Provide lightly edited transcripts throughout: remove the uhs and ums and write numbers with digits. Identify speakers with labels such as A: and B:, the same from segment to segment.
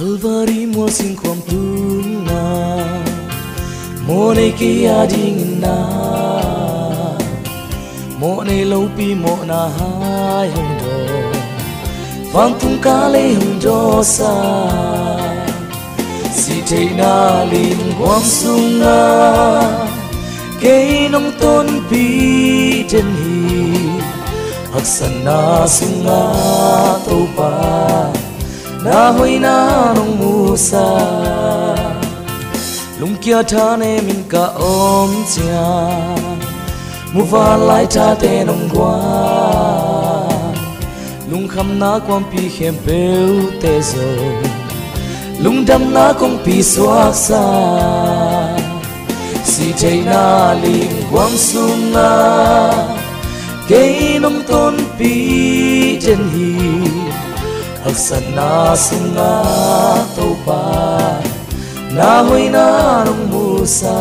A: Kalvari mo sing kwam tuna mo nei kia ding na mo nei lâu pi mo na hai hồng do vang tung ca lê hồng do sa si thầy na lin quang sung na cây nông tôn pi trên hi hắc san na sung na tàu pa na hoi na nong musa lung kia tha ne min ka om chia mu va lai tha te nong kwa lung kham na kwam pi khem peu te zo lung dam na kong pi swak sa si thei na ling kwam sum na cây nông tôn pi trên hi hắc san na sung na tàu pa na hoi na nong musa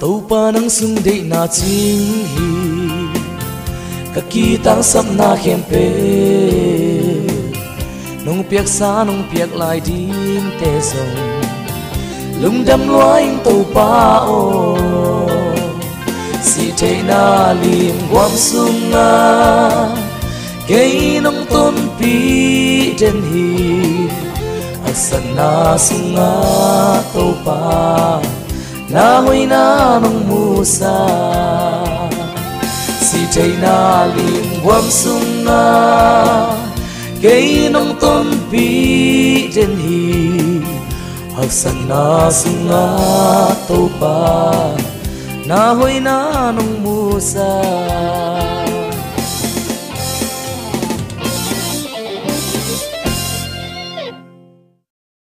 A: tàu pa nang sung de na ching hi kaki tang sap na khem pe nong piak sa nong piak lai din te song lung dam loai tàu pa o si thei na lim quam sum na cây nong tôn pi trên hi hắc san na sung na tàu pa na hoi na nong musa si thei na lim quam sung na cây nong tôn pi trên hi hắc san na sung na tàu pa na hoi na nong musa